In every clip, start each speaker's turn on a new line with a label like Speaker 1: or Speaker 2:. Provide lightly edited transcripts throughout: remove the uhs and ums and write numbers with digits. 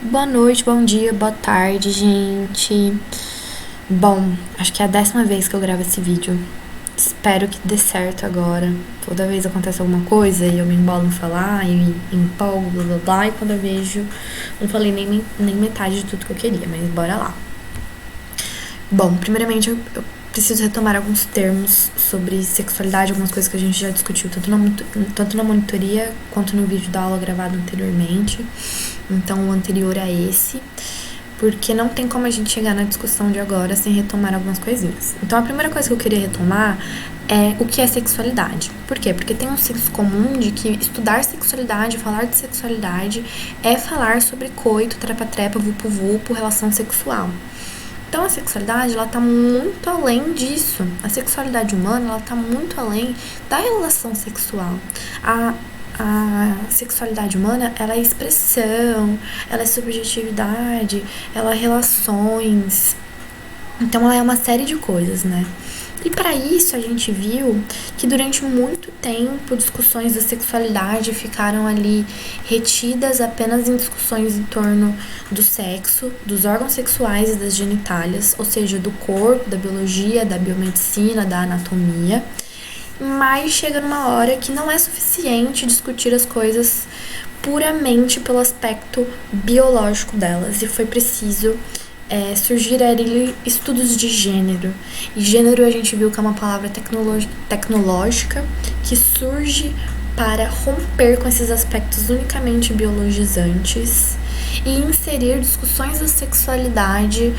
Speaker 1: Boa noite, bom dia, boa tarde, gente. Bom, acho que é a 10ª vez que eu gravo esse vídeo. Espero que dê certo agora. Toda vez acontece alguma coisa e eu me embolo em falar e me empolgo, blá blá blá. E quando eu vejo, não falei nem metade de tudo que eu queria, mas bora lá. Bom, primeiramente eu preciso retomar alguns termos sobre sexualidade, algumas coisas que a gente já discutiu tanto na monitoria quanto no vídeo da aula gravado anteriormente. Então, o anterior a esse, porque não tem como a gente chegar na discussão de agora sem retomar algumas coisinhas. Então, a primeira coisa que eu queria retomar é o que é sexualidade. Por quê? Porque tem um senso comum de que estudar sexualidade, falar de sexualidade, é falar sobre coito, trepa-trepa, vupo-vupo, relação sexual. Então, a sexualidade, ela tá muito além disso. A sexualidade humana, ela tá muito além da relação sexual. A sexualidade humana, ela é expressão, ela é subjetividade, ela é relações. Então, ela é uma série de coisas, né? E para isso, a gente viu que durante muito tempo discussões da sexualidade ficaram ali retidas apenas em discussões em torno do sexo, dos órgãos sexuais e das genitálias, ou seja, do corpo, da biologia, da biomedicina, da anatomia. Mas chega numa hora que não é suficiente discutir as coisas puramente pelo aspecto biológico delas, e foi preciso surgir ali estudos de gênero. E gênero a gente viu que é uma palavra tecnológica que surge para romper com esses aspectos unicamente biologizantes e inserir discussões da sexualidade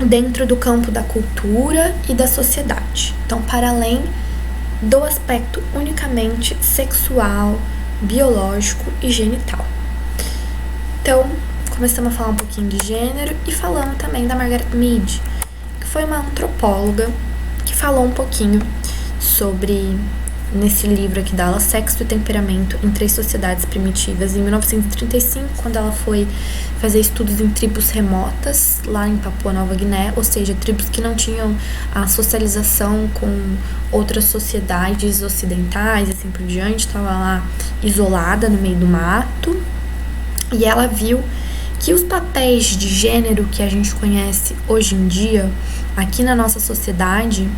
Speaker 1: dentro do campo da cultura e da sociedade. Então, para além do aspecto unicamente sexual, biológico e genital. Então, começamos a falar um pouquinho de gênero e falamos também da Margaret Mead, que foi uma antropóloga que falou um pouquinho sobre, nesse livro aqui dela, Sexo e Temperamento em Três Sociedades Primitivas, em 1935, quando ela foi fazer estudos em tribos remotas, lá em Papua Nova Guiné, ou seja, tribos que não tinham a socialização com outras sociedades ocidentais, assim por diante, estava lá isolada no meio do mato, e ela viu que os papéis de gênero que a gente conhece hoje em dia, aqui na nossa sociedade,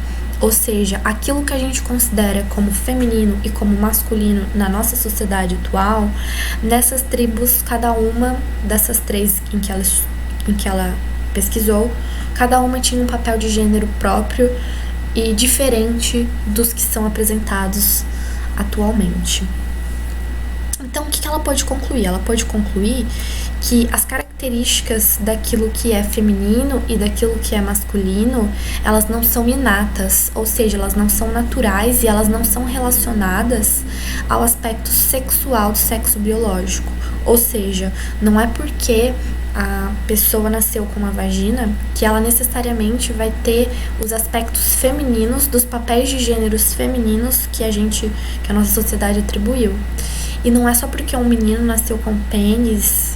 Speaker 1: ou seja, aquilo que a gente considera como feminino e como masculino na nossa sociedade atual, nessas tribos, cada uma dessas três em que ela pesquisou, cada uma tinha um papel de gênero próprio e diferente dos que são apresentados atualmente. Então, o que ela pode concluir? Ela pode concluir que as características daquilo que é feminino e daquilo que é masculino, elas não são inatas, ou seja, elas não são naturais e elas não são relacionadas ao aspecto sexual do sexo biológico. Ou seja, não é porque a pessoa nasceu com uma vagina que ela necessariamente vai ter os aspectos femininos dos papéis de gêneros femininos que a nossa sociedade atribuiu. E não é só porque um menino nasceu com pênis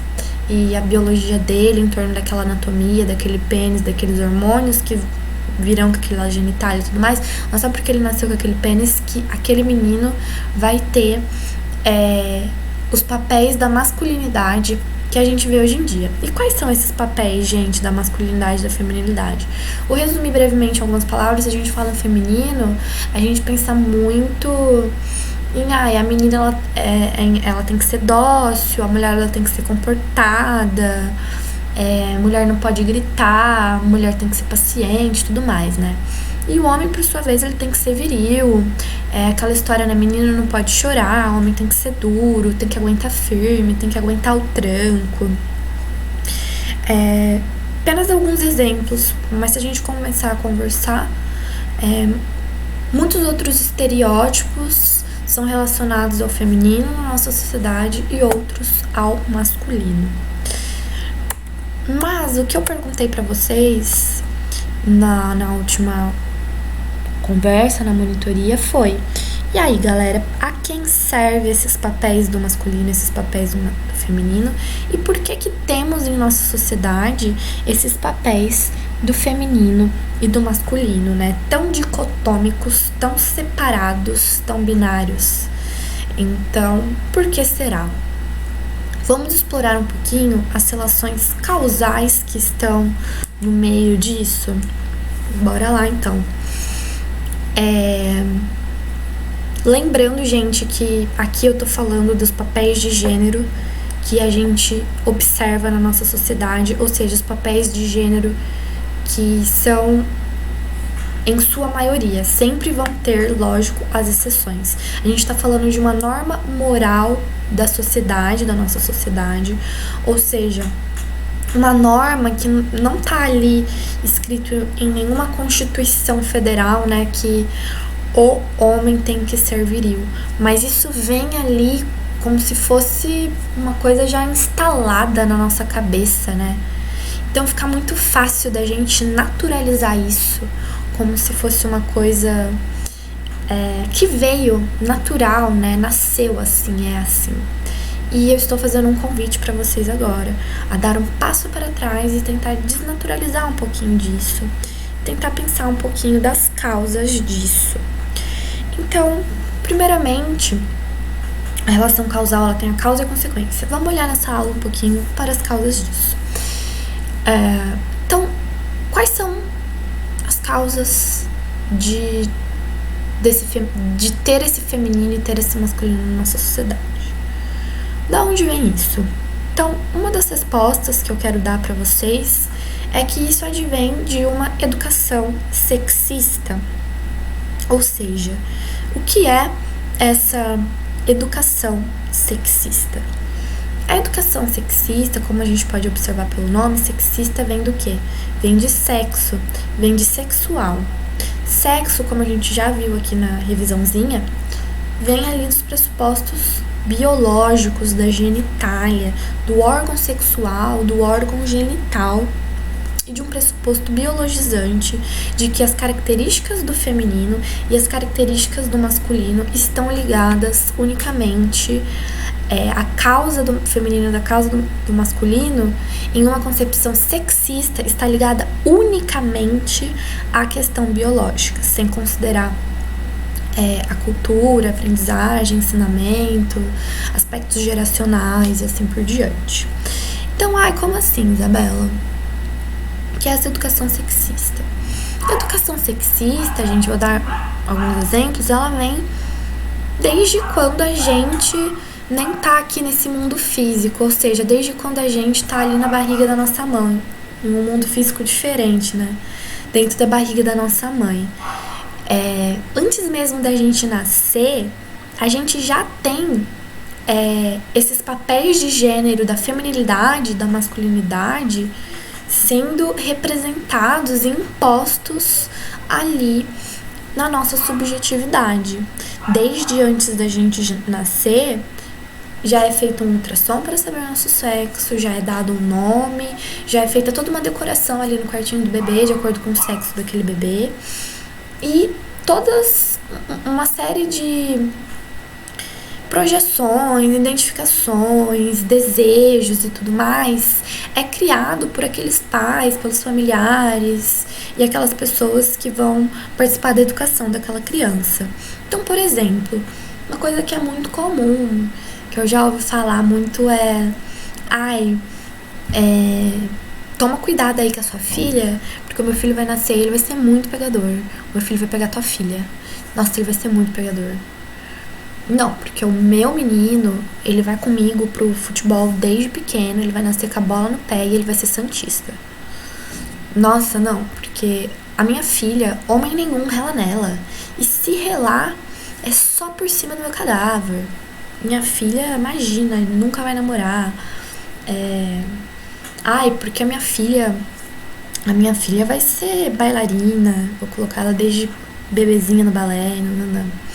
Speaker 1: e a biologia dele em torno daquela anatomia, daquele pênis, daqueles hormônios que virão com aquela genitália e tudo mais, não é só porque ele nasceu com aquele pênis que aquele menino vai ter os papéis da masculinidade que a gente vê hoje em dia. E quais são esses papéis, gente, da masculinidade e da feminilidade? Vou resumir brevemente algumas palavras. Se a gente fala em feminino, a gente pensa muito a menina ela tem que ser dócil, a mulher ela tem que ser comportada, a mulher não pode gritar, a mulher tem que ser paciente, tudo mais, né? E o homem, por sua vez, ele tem que ser viril, aquela história, né? Menino não pode chorar, o homem tem que ser duro, tem que aguentar firme, tem que aguentar o tranco. Apenas alguns exemplos, mas se a gente começar a conversar, muitos outros estereótipos são relacionados ao feminino na nossa sociedade e outros ao masculino. Mas o que eu perguntei pra vocês na última conversa, na monitoria, foi: e aí, galera, a quem serve esses papéis do masculino, esses papéis do feminino? E por que temos em nossa sociedade esses papéis do feminino e do masculino, né? Tão dicotômicos, tão separados, tão binários. Então, por que será? Vamos explorar um pouquinho as relações causais que estão no meio disso? Bora lá, então. Lembrando, gente, que aqui eu tô falando dos papéis de gênero que a gente observa na nossa sociedade, ou seja, os papéis de gênero que são, em sua maioria, sempre vão ter, lógico, as exceções. A gente tá falando de uma norma moral da sociedade, da nossa sociedade, ou seja, uma norma que não tá ali escrito em nenhuma constituição federal, né, que o homem tem que ser viril, mas isso vem ali como se fosse uma coisa já instalada na nossa cabeça, né? Então fica muito fácil da gente naturalizar isso como se fosse uma coisa que veio natural, né? Nasceu assim, é assim. E eu estou fazendo um convite para vocês agora a dar um passo para trás e tentar desnaturalizar um pouquinho disso, tentar pensar um pouquinho das causas disso. Então, primeiramente, a relação causal, ela tem a causa e a consequência. Vamos olhar nessa aula um pouquinho para as causas disso. Então, quais são as causas de ter esse feminino e ter esse masculino na nossa sociedade? Da onde vem isso? Então, uma das respostas que eu quero dar para vocês é que isso advém de uma educação sexista. Ou seja, o que é essa educação sexista? A educação sexista, como a gente pode observar pelo nome, sexista vem do quê? Vem de sexo, vem de sexual. Sexo, como a gente já viu aqui na revisãozinha, vem ali dos pressupostos biológicos da genitália, do órgão sexual, do órgão genital, e de um pressuposto biologizante de que as características do feminino e as características do masculino estão ligadas unicamente a causa do feminino e da causa do masculino, em uma concepção sexista, está ligada unicamente à questão biológica, sem considerar a cultura, a aprendizagem, ensinamento, aspectos geracionais e assim por diante. Então, como assim, Isabela? Que é essa educação sexista. A educação sexista, a gente vai dar alguns exemplos, ela vem desde quando a gente nem tá aqui nesse mundo físico, ou seja, desde quando a gente tá ali na barriga da nossa mãe, em um mundo físico diferente, né? Dentro da barriga da nossa mãe. Antes mesmo da gente nascer, a gente já tem esses papéis de gênero da feminilidade, da masculinidade, sendo representados e impostos ali na nossa subjetividade. Desde antes da gente nascer, já é feito um ultrassom para saber o nosso sexo, já é dado um nome, já é feita toda uma decoração ali no quartinho do bebê, de acordo com o sexo daquele bebê. E uma série de projeções, identificações, desejos e tudo mais é criado por aqueles pais, pelos familiares e aquelas pessoas que vão participar da educação daquela criança. Então, por exemplo, uma coisa que é muito comum, que eu já ouvi falar muito toma cuidado aí com a sua filha, porque o meu filho vai nascer e ele vai ser muito pegador. O meu filho vai pegar tua filha. Nossa, ele vai ser muito pegador. Não, porque o meu menino, ele vai comigo pro futebol desde pequeno, ele vai nascer com a bola no pé e ele vai ser santista. Nossa, não, porque a minha filha, homem nenhum rela nela. E se relar, é só por cima do meu cadáver. Minha filha, imagina, nunca vai namorar. Porque a minha filha vai ser bailarina, vou colocar ela desde bebezinha no balé, não.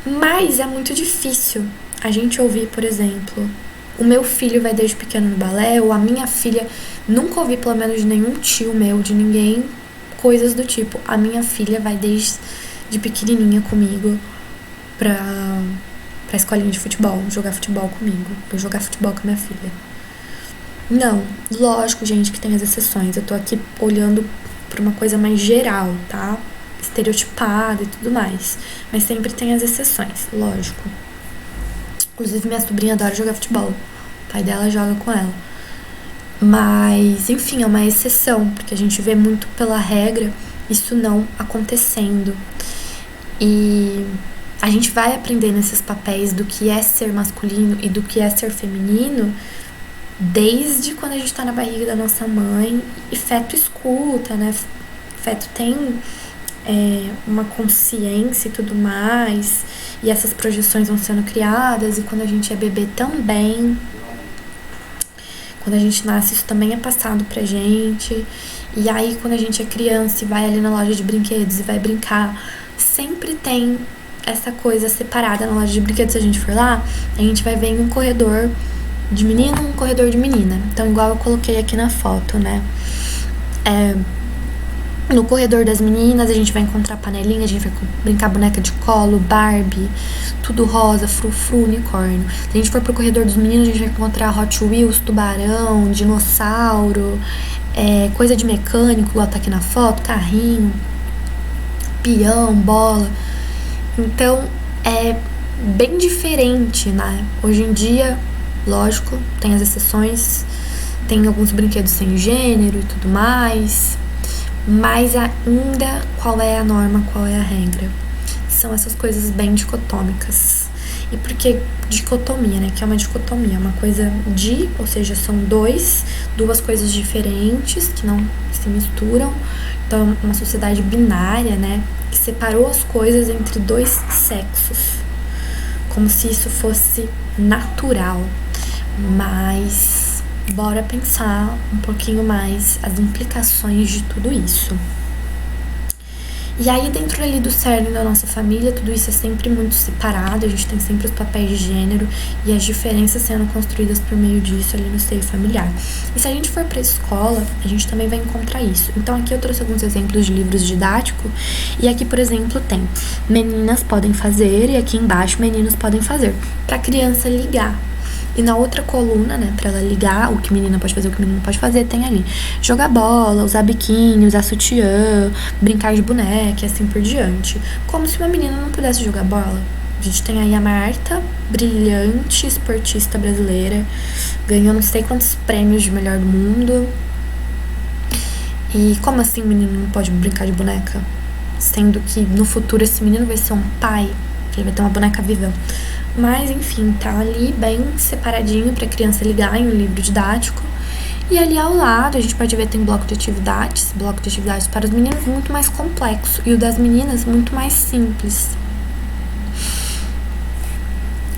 Speaker 1: Mas é muito difícil a gente ouvir, por exemplo, o meu filho vai desde pequeno no balé, ou a minha filha, nunca ouvi pelo menos de nenhum tio meu, de ninguém, coisas do tipo, a minha filha vai desde pequenininha comigo pra escolinha de futebol, jogar futebol comigo, vou jogar futebol com a minha filha. Não, lógico, gente, que tem as exceções, eu tô aqui olhando pra uma coisa mais geral, tá? Estereotipada e tudo mais, mas sempre tem as exceções, lógico. Inclusive minha sobrinha adora jogar futebol, O pai dela joga com ela. Mas, enfim, é uma exceção, porque a gente vê muito pela regra isso não acontecendo. E a gente vai aprender nesses papéis do que é ser masculino e do que é ser feminino desde quando a gente tá na barriga da nossa mãe, e feto escuta, né? Feto tem uma consciência e tudo mais, e essas projeções vão sendo criadas, e quando a gente é bebê também, quando a gente nasce, isso também é passado pra gente. E aí, quando a gente é criança e vai ali na loja de brinquedos e vai brincar, sempre tem essa coisa separada na loja de brinquedos. Se a gente for lá, a gente vai ver em um corredor de menino e um corredor de menina. Então, igual eu coloquei aqui na foto, né? No corredor das meninas, a gente vai encontrar panelinha, a gente vai brincar boneca de colo, Barbie, tudo rosa, frufru, unicórnio. Se a gente for pro corredor dos meninos, a gente vai encontrar Hot Wheels, tubarão, dinossauro, coisa de mecânico, igual tá aqui na foto, carrinho, peão, bola. Então, é bem diferente, né? Hoje em dia, lógico, tem as exceções, tem alguns brinquedos sem gênero e tudo mais, mas ainda, qual é a norma, qual é a regra? São essas coisas bem dicotômicas. E por que dicotomia, né? Que é uma dicotomia, uma coisa ou seja, são duas coisas diferentes que não se misturam. Então, uma sociedade binária, né? Que separou as coisas entre dois sexos, como se isso fosse natural. Mas bora pensar um pouquinho mais as implicações de tudo isso. E aí, dentro ali do cerne da nossa família, tudo isso é sempre muito separado, a gente tem sempre os papéis de gênero e as diferenças sendo construídas por meio disso ali no seio familiar. E se a gente for pra escola, a gente também vai encontrar isso. Então, aqui eu trouxe alguns exemplos de livros didáticos, e aqui, por exemplo, tem meninas podem fazer, e aqui embaixo meninos podem fazer, pra criança ligar. E na outra coluna, né, pra ela ligar o que menina pode fazer, o que menino pode fazer, tem ali jogar bola, usar biquíni, usar sutiã, brincar de boneca e assim por diante. Como se uma menina não pudesse jogar bola. A gente tem aí a Marta, brilhante esportista brasileira, ganhou não sei quantos prêmios de melhor do mundo. E como assim o menino não pode brincar de boneca? Sendo que no futuro esse menino vai ser um pai, que ele vai ter uma boneca viva. Mas, enfim, tá ali bem separadinho pra criança ligar em um livro didático. E ali ao lado, a gente pode ver, tem bloco de atividades para os meninos muito mais complexo e o das meninas muito mais simples.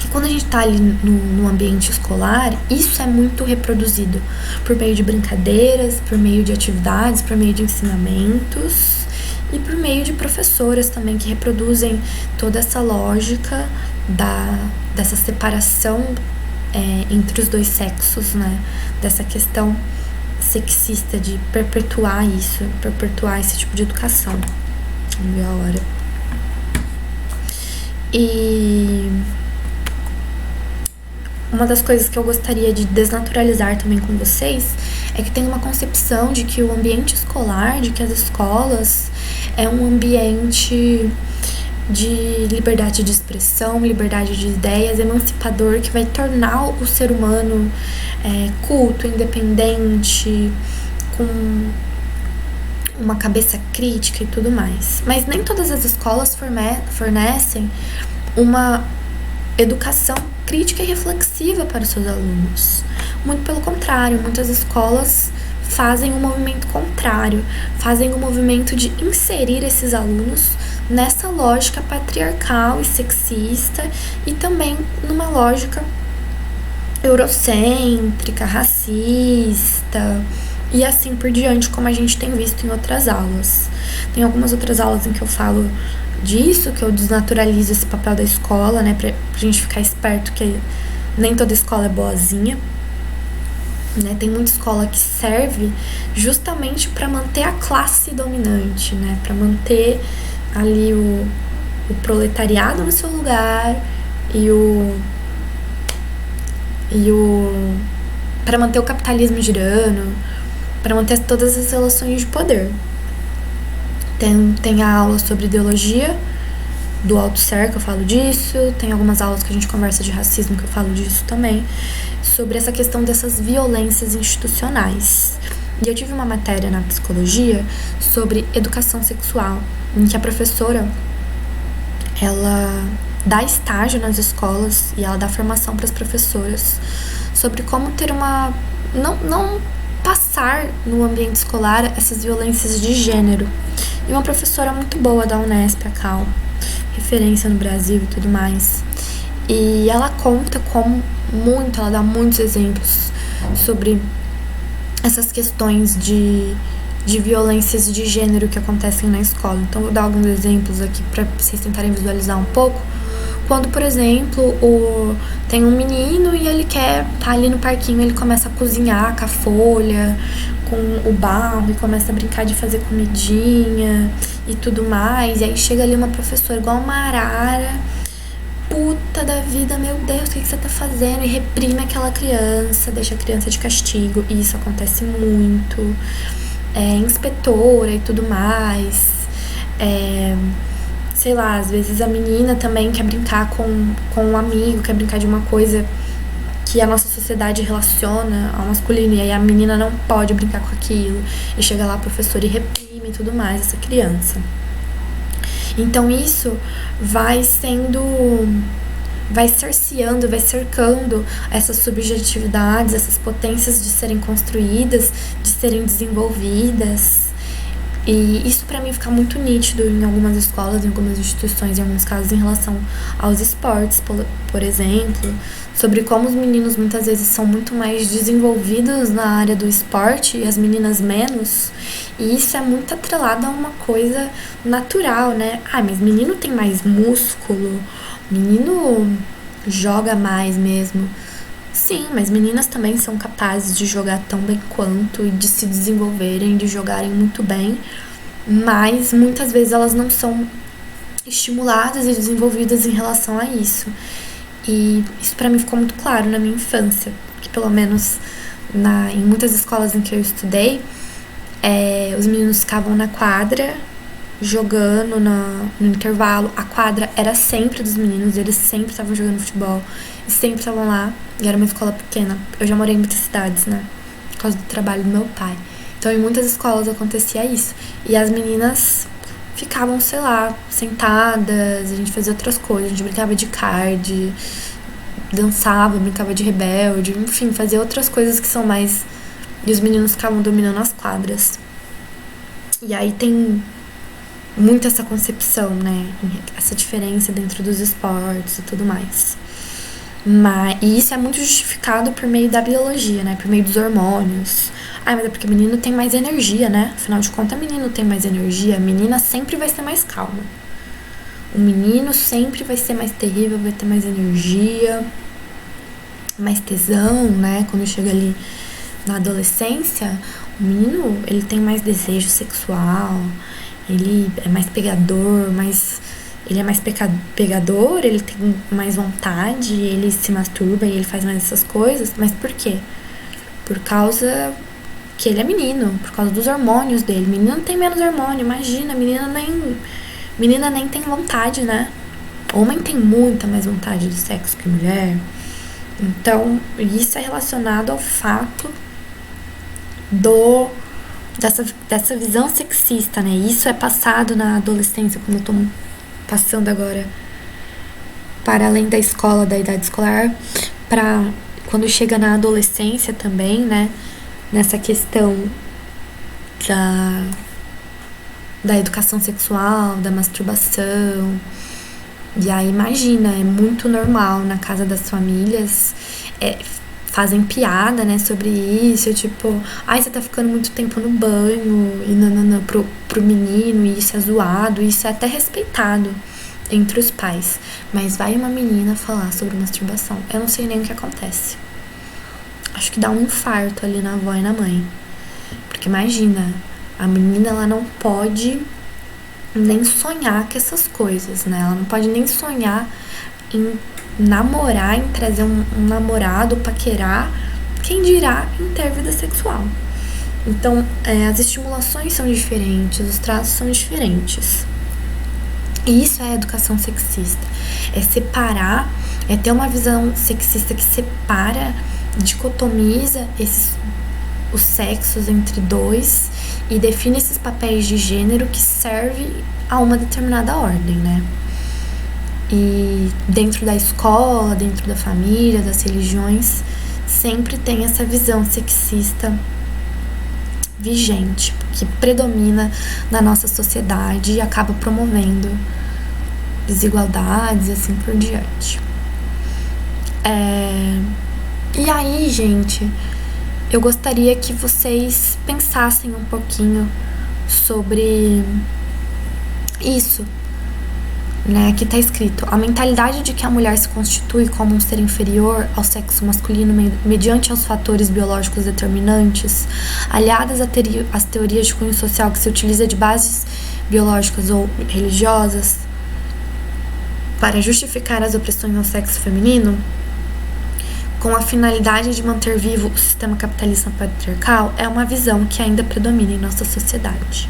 Speaker 1: E quando a gente tá ali no ambiente escolar, isso é muito reproduzido por meio de brincadeiras, por meio de atividades, por meio de ensinamentos e por meio de professoras também que reproduzem toda essa lógica dessa separação entre os dois sexos, né? Dessa questão sexista de perpetuar esse tipo de educação. Vamos ver a hora. E uma das coisas que eu gostaria de desnaturalizar também com vocês é que tem uma concepção de que o ambiente escolar, de que as escolas é um ambiente de liberdade de expressão, liberdade de ideias, emancipador, que vai tornar o ser humano culto, independente, com uma cabeça crítica e tudo mais. Mas nem todas as escolas fornecem uma educação crítica e reflexiva para os seus alunos. Muito pelo contrário, muitas escolas fazem um movimento contrário, fazem um movimento de inserir esses alunos nessa lógica patriarcal e sexista e também numa lógica eurocêntrica, racista e assim por diante, como a gente tem visto em outras aulas. Tem algumas outras aulas em que eu falo disso, que eu desnaturalizo esse papel da escola, né, pra gente ficar esperto que nem toda escola é boazinha. Né, tem muita escola que serve justamente para manter a classe dominante, né, para manter ali o proletariado no seu lugar e para manter o capitalismo girando, para manter todas as relações de poder. Tem a aula sobre ideologia do Althusser que eu falo disso, tem algumas aulas que a gente conversa de racismo que eu falo disso também, sobre essa questão dessas violências institucionais. E eu tive uma matéria na psicologia sobre educação sexual, em que a professora, ela dá estágio nas escolas e ela dá formação para as professoras sobre como ter uma... não passar no ambiente escolar essas violências de gênero. E uma professora muito boa da Unesp, a Cal, referência no Brasil e tudo mais. E ela conta ela dá muitos exemplos sobre essas questões de violências de gênero que acontecem na escola. Então, vou dar alguns exemplos aqui para vocês tentarem visualizar um pouco. Quando, por exemplo, tem um menino e ele tá ali no parquinho, ele começa a cozinhar com a folha, com o barro, e começa a brincar de fazer comidinha e tudo mais. E aí chega ali uma professora igual uma arara, puta da vida, meu Deus, o que você tá fazendo? E reprime aquela criança, deixa a criança de castigo. E isso acontece muito. Inspetora e tudo mais. Sei lá, às vezes a menina também quer brincar com um amigo, quer brincar de uma coisa que a nossa sociedade relaciona ao masculino, e aí a menina não pode brincar com aquilo, e chega lá a professora e reprime e tudo mais essa criança. Então isso vai cerceando, vai cercando essas subjetividades, essas potências de serem construídas, de serem desenvolvidas. E isso pra mim fica muito nítido em algumas escolas, em algumas instituições, em alguns casos em relação aos esportes, por exemplo, sobre como os meninos muitas vezes são muito mais desenvolvidos na área do esporte e as meninas menos. E isso é muito atrelado a uma coisa natural, né? Mas menino tem mais músculo, menino joga mais mesmo. Sim, mas meninas também são capazes de jogar tão bem quanto e de se desenvolverem, de jogarem muito bem, mas muitas vezes elas não são estimuladas e desenvolvidas em relação a isso. E isso pra mim ficou muito claro na minha infância, que pelo menos em muitas escolas em que eu estudei, os meninos ficavam na quadra jogando no intervalo. A quadra era sempre dos meninos, eles sempre estavam jogando futebol e sempre estavam lá. E era uma escola pequena. Eu já morei em muitas cidades, né? Por causa do trabalho do meu pai. Então, em muitas escolas acontecia isso. E as meninas ficavam, sei lá, sentadas, a gente fazia outras coisas. A gente brincava de card, dançava, brincava de rebelde, enfim, fazia outras coisas que são mais... E os meninos ficavam dominando as quadras. E aí tem muito essa concepção, né? Essa diferença dentro dos esportes e tudo mais. E isso é muito justificado por meio da biologia, né? Por meio dos hormônios. Mas é porque o menino tem mais energia, né? Afinal de contas, o menino tem mais energia. A menina sempre vai ser mais calma. O menino sempre vai ser mais terrível, vai ter mais energia, mais tesão, né? Quando chega ali na adolescência, o menino, ele tem mais desejo sexual, ele é mais pegador, ele é mais pegador, ele tem mais vontade, ele se masturba e ele faz mais essas coisas. Mas por quê? Por causa que ele é menino, por causa dos hormônios dele. Menina não tem menos hormônio, imagina, menina nem tem vontade, né? Homem tem muita mais vontade de sexo que mulher. Então, isso é relacionado ao fato dessa visão sexista, né? Isso é passado na adolescência, como eu tô passando agora para além da escola, da idade escolar, para quando chega na adolescência também, né? Nessa questão da educação sexual, da masturbação. E aí, imagina, é muito normal na casa das famílias, fazem piada, né, sobre isso, tipo, você tá ficando muito tempo no banho, e nanana, pro menino, e isso é zoado, e isso é até respeitado entre os pais. Mas vai uma menina falar sobre masturbação, eu não sei nem o que acontece. Acho que dá um infarto ali na avó e na mãe. Porque imagina, a menina, ela não pode nem sonhar com essas coisas, né? Ela não pode nem sonhar em namorar, em trazer um namorado, paquerar, quem dirá em ter vida sexual. Então, as estimulações são diferentes, os traços são diferentes. E isso é educação sexista. É separar, é ter uma visão sexista que separa, dicotomiza os sexos entre dois e define esses papéis de gênero que serve a uma determinada ordem, né? E dentro da escola, dentro da família, das religiões, sempre tem essa visão sexista vigente, que predomina na nossa sociedade e acaba promovendo desigualdades e assim por diante. E aí, gente, eu gostaria que vocês pensassem um pouquinho sobre isso, né? Aqui tá escrito: a mentalidade de que a mulher se constitui como um ser inferior ao sexo masculino mediante aos fatores biológicos determinantes, aliadas às teorias de cunho social que se utiliza de bases biológicas ou religiosas para justificar as opressões ao sexo feminino, com a finalidade de manter vivo o sistema capitalista patriarcal, é uma visão que ainda predomina em nossa sociedade.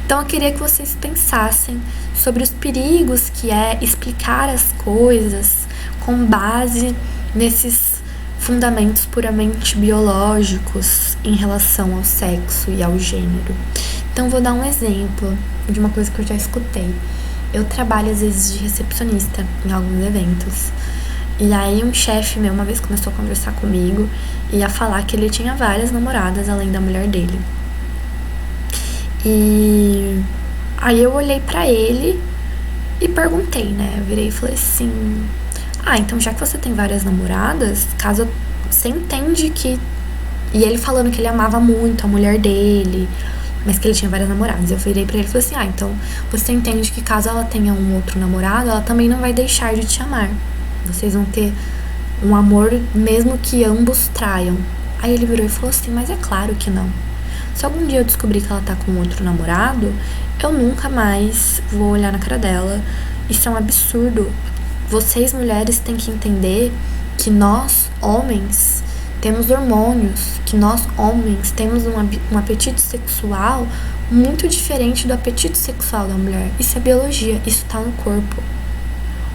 Speaker 1: Então eu queria que vocês pensassem sobre os perigos que é explicar as coisas com base nesses fundamentos puramente biológicos em relação ao sexo e ao gênero. Então vou dar um exemplo de uma coisa que eu já escutei. Eu trabalho às vezes de recepcionista em alguns eventos. E aí um chefe meu uma vez começou a conversar comigo e a falar que ele tinha várias namoradas além da mulher dele. E aí eu olhei pra ele e perguntei, né? Eu virei e falei assim: então já que você tem várias namoradas, caso você entende que... E ele falando que ele amava muito a mulher dele, mas que ele tinha várias namoradas. Eu virei pra ele e falei assim: então você entende que caso ela tenha um outro namorado, ela também não vai deixar de te amar. Vocês vão ter um amor mesmo que ambos traiam. Aí ele virou e falou assim: mas é claro que não. Se algum dia eu descobrir que ela tá com outro namorado, eu nunca mais vou olhar na cara dela. Isso é um absurdo. Vocês, mulheres, têm que entender que nós, homens, temos hormônios, que nós, homens, temos um apetite sexual muito diferente do apetite sexual da mulher. Isso é biologia, isso tá no corpo.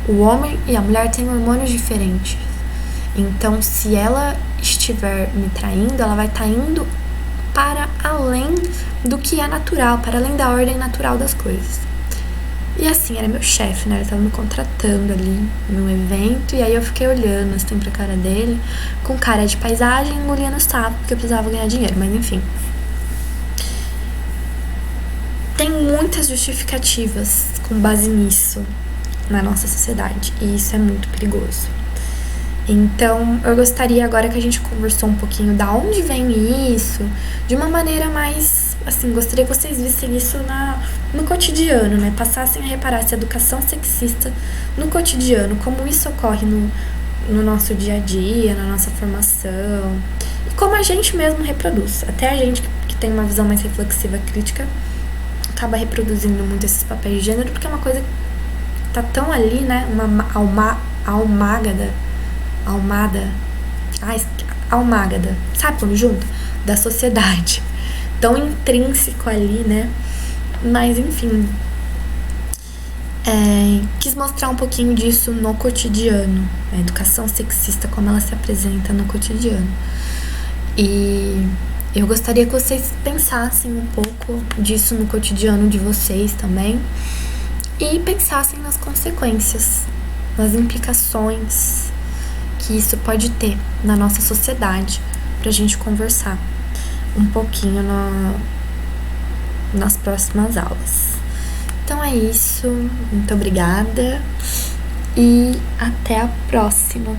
Speaker 1: O homem e a mulher têm hormônios diferentes. Então, se ela estiver me traindo, ela vai estar indo para além do que é natural, para além da ordem natural das coisas. E assim, era meu chefe, né? Ele tava me contratando ali num evento, e aí eu fiquei olhando assim pra cara dele, com cara de paisagem, engolindo o sapo, porque eu precisava ganhar dinheiro, mas enfim. Tem muitas justificativas com base nisso na nossa sociedade, e isso é muito perigoso. Então, eu gostaria agora que a gente conversou um pouquinho da onde vem isso, de uma maneira mais, assim, gostaria que vocês vissem isso no cotidiano, né? Passassem a reparar essa educação sexista no cotidiano, como isso ocorre no nosso dia a dia, na nossa formação, e como a gente mesmo reproduz. Até a gente que tem uma visão mais reflexiva, crítica, acaba reproduzindo muito esses papéis de gênero, porque é uma coisa que tá tão ali, né? Uma almagada, sabe quando junto? Da sociedade, tão intrínseco ali, né? Mas enfim, quis mostrar um pouquinho disso no cotidiano, a educação sexista, como ela se apresenta no cotidiano. E eu gostaria que vocês pensassem um pouco disso no cotidiano de vocês também, e pensassem nas consequências, nas implicações que isso pode ter na nossa sociedade, pra gente conversar um pouquinho nas próximas aulas. Então é isso, muito obrigada e até a próxima.